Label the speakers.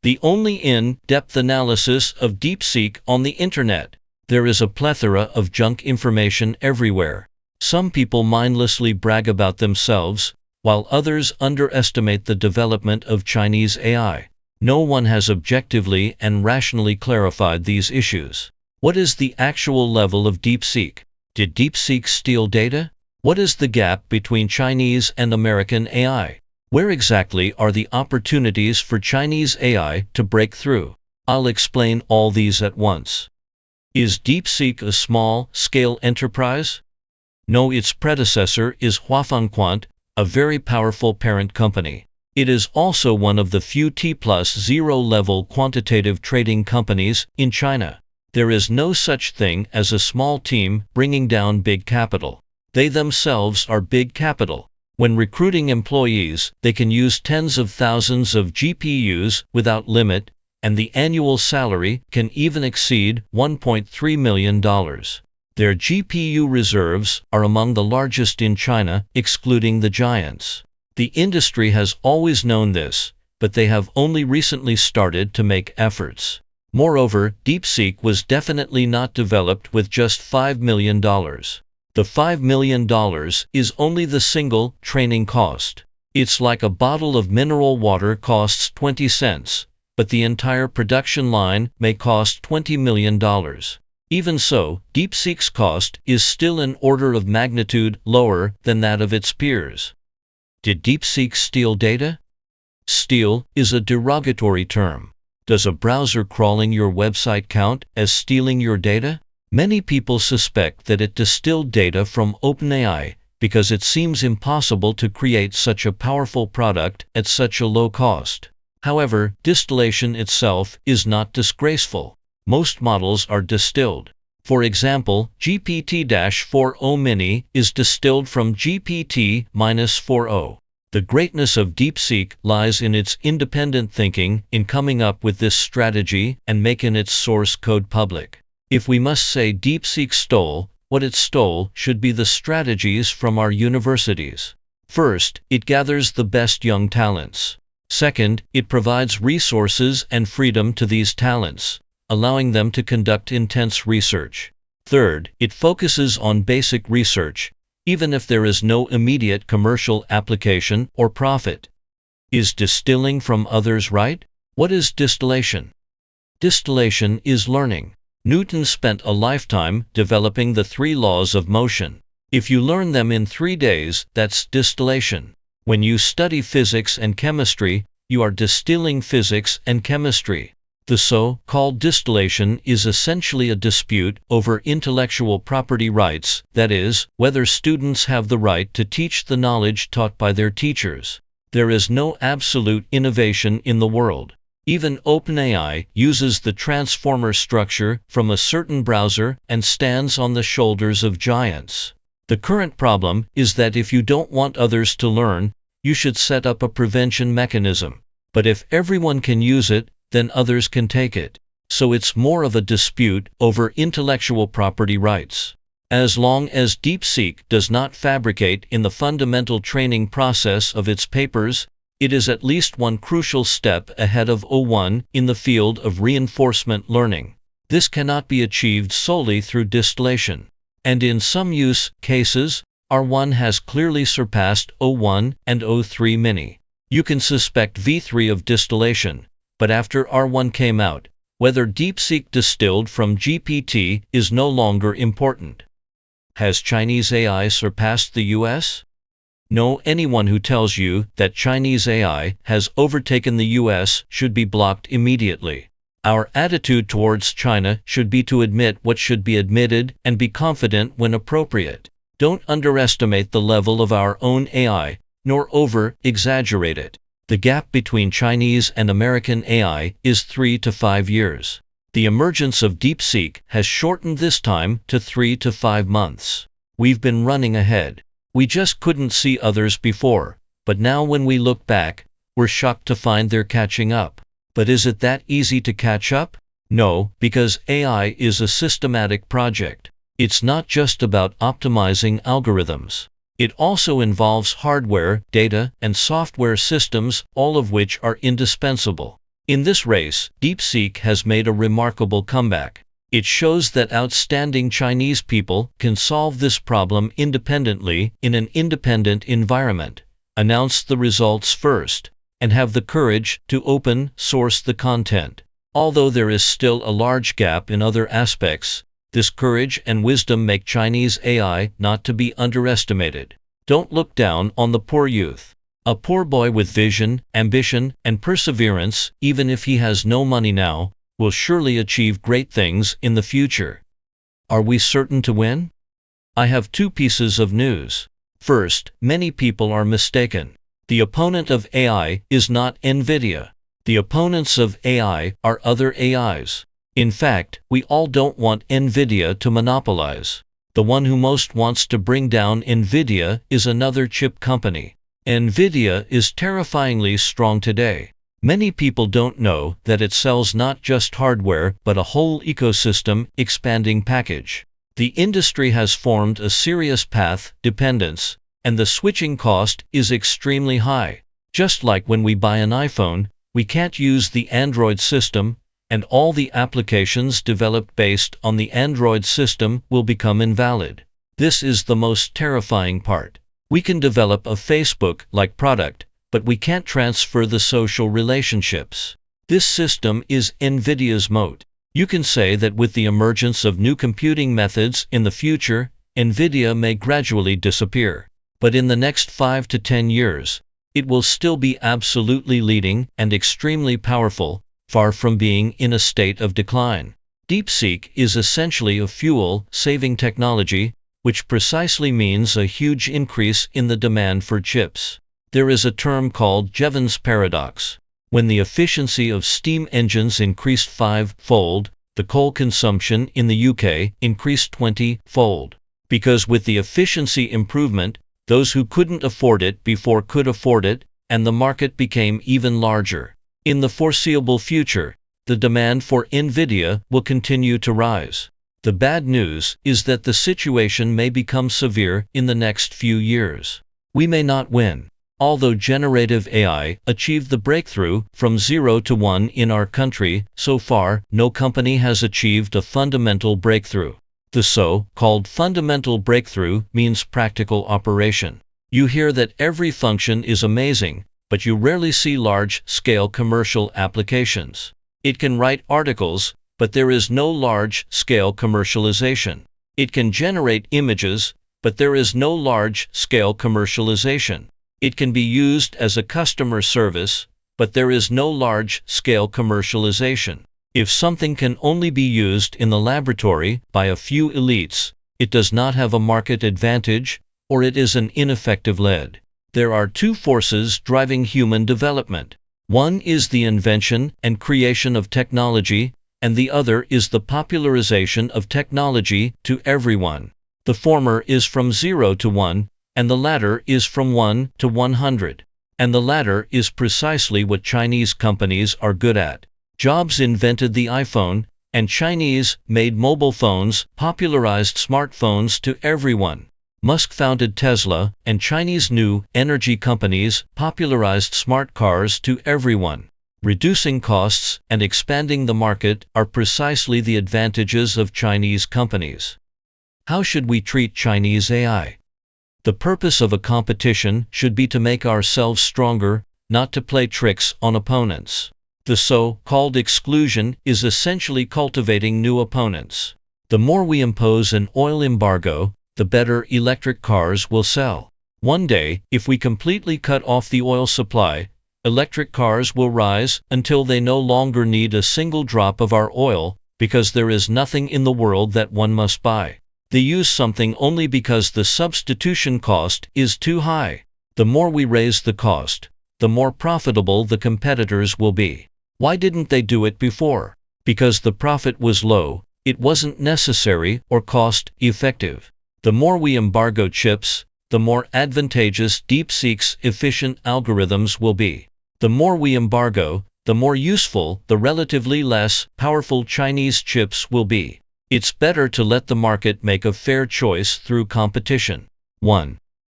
Speaker 1: The only in-depth analysis of DeepSeek on the internet. There is a plethora of junk information everywhere. Some people mindlessly brag about themselves, while others underestimate the development of Chinese AI. No one has objectively and rationally clarified these issues. What is the actual level of DeepSeek? Did DeepSeek steal data? What is the gap between Chinese and American AI? Where exactly are the opportunities for Chinese AI to break through? I'll explain all these at once. Is DeepSeek a small-scale enterprise? No, its predecessor is Huafengquant, a very powerful parent company. It is also one of the few T+0 level quantitative trading companies in China. There is no such thing as a small team bringing down big capital. They themselves are big capital. When recruiting employees, they can use tens of thousands of GPUs without limit, and the annual salary can even exceed $1.3 million. Their GPU reserves are among the largest in China, excluding the giants. The industry has always known this, but they have only recently started to make efforts. Moreover, DeepSeek was definitely not developed with just $5 million. The $5 million is only the single training cost. It's like a bottle of mineral water costs 20 cents, but the entire production line may cost $20 million. Even so, DeepSeek's cost is still an order of magnitude lower than that of its peers. Did DeepSeek steal data? Steal is a derogatory term. Does a browser crawling your website count as stealing your data? Many people suspect that it distilled data from OpenAI because it seems impossible to create such a powerful product at such a low cost. However, distillation itself is not disgraceful. Most models are distilled. For example, GPT-4o Mini is distilled from GPT-4o. The greatness of DeepSeek lies in its independent thinking in coming up with this strategy and making its source code public. If we must say DeepSeek stole, what it stole should be the strategies from our universities. First, it gathers the best young talents. Second, it provides resources and freedom to these talents, allowing them to conduct intense research. Third, it focuses on basic research, even if there is no immediate commercial application or profit. Is distilling from others right? What is distillation? Distillation is learning. Newton spent a lifetime developing the 3 laws of motion. If you learn them in 3 days, that's distillation. When you study physics and chemistry, you are distilling physics and chemistry. The so-called distillation is essentially a dispute over intellectual property rights, that is, whether students have the right to teach the knowledge taught by their teachers. There is no absolute innovation in the world. Even OpenAI uses the transformer structure from a certain browser and stands on the shoulders of giants. The current problem is that if you don't want others to learn, you should set up a prevention mechanism. But if everyone can use it, then others can take it. So it's more of a dispute over intellectual property rights. As long as DeepSeek does not fabricate in the fundamental training process of its papers, it is at least one crucial step ahead of O1 in the field of reinforcement learning. This cannot be achieved solely through distillation. And in some use cases, R1 has clearly surpassed O1 and O3 Mini. You can suspect V3 of distillation, but after R1 came out, whether DeepSeek distilled from GPT is no longer important. Has Chinese AI surpassed the US? No, anyone who tells you that Chinese AI has overtaken the US should be blocked immediately. Our attitude towards China should be to admit what should be admitted and be confident when appropriate. Don't underestimate the level of our own AI, nor over-exaggerate it. The gap between Chinese and American AI is 3 to 5 years. The emergence of DeepSeek has shortened this time to 3 to 5 months. We've been running ahead. We just couldn't see others before, but now when we look back, we're shocked to find they're catching up. But is it that easy to catch up? No, because AI is a systematic project. It's not just about optimizing algorithms. It also involves hardware, data, and software systems, all of which are indispensable. In this race, DeepSeek has made a remarkable comeback. It shows that outstanding Chinese people can solve this problem independently in an independent environment, announce the results first, and have the courage to open source the content. Although there is still a large gap in other aspects, this courage and wisdom make Chinese AI not to be underestimated. Don't look down on the poor youth. A poor boy with vision, ambition, and perseverance, even if he has no money now, will surely achieve great things in the future. Are we certain to win? I have two pieces of news. First, many people are mistaken. The opponent of AI is not NVIDIA. The opponents of AI are other AIs. In fact, we all don't want NVIDIA to monopolize. The one who most wants to bring down NVIDIA is another chip company. NVIDIA is terrifyingly strong today. Many people don't know that it sells not just hardware but a whole ecosystem expanding package. The industry has formed a serious path dependence, and the switching cost is extremely high. Just like when we buy an iPhone, we can't use the Android system, and all the applications developed based on the Android system will become invalid. This is the most terrifying part. We can develop a Facebook-like product, but we can't transfer the social relationships. This system is NVIDIA's moat. You can say that with the emergence of new computing methods in the future, NVIDIA may gradually disappear. But in the next 5 to 10 years, it will still be absolutely leading and extremely powerful, far from being in a state of decline. DeepSeek is essentially a fuel-saving technology, which precisely means a huge increase in the demand for chips. There is a term called Jevons paradox. When the efficiency of steam engines increased 5-fold, the coal consumption in the UK increased 20-fold. Because with the efficiency improvement, those who couldn't afford it before could afford it, and the market became even larger. In the foreseeable future, the demand for NVIDIA will continue to rise. The bad news is that the situation may become severe in the next few years. We may not win. Although generative AI achieved the breakthrough from 0 to 1 in our country, so far, no company has achieved a fundamental breakthrough. The so-called fundamental breakthrough means practical operation. You hear that every function is amazing, but you rarely see large-scale commercial applications. It can write articles, but there is no large-scale commercialization. It can generate images, but there is no large-scale commercialization. It can be used as a customer service, but there is no large-scale commercialization. If something can only be used in the laboratory by a few elites, it does not have a market advantage, or it is an ineffective lead. There are two forces driving human development. One is the invention and creation of technology, and the other is the popularization of technology to everyone. The former is from 0 to 1, and the latter is from 1 to 100. And the latter is precisely what Chinese companies are good at. Jobs invented the iPhone, and Chinese made mobile phones, popularized smartphones to everyone. Musk founded Tesla, and Chinese new energy companies popularized smart cars to everyone. Reducing costs and expanding the market are precisely the advantages of Chinese companies. How should we treat Chinese AI? The purpose of a competition should be to make ourselves stronger, not to play tricks on opponents. The so-called exclusion is essentially cultivating new opponents. The more we impose an oil embargo, the better electric cars will sell. One day, if we completely cut off the oil supply, electric cars will rise until they no longer need a single drop of our oil, because there is nothing in the world that one must buy. They use something only because the substitution cost is too high. The more we raise the cost, the more profitable the competitors will be. Why didn't they do it before? Because the profit was low, it wasn't necessary or cost-effective. The more we embargo chips, the more advantageous DeepSeek's efficient algorithms will be. The more we embargo, the more useful the relatively less powerful Chinese chips will be. It's better to let the market make a fair choice through competition. 1.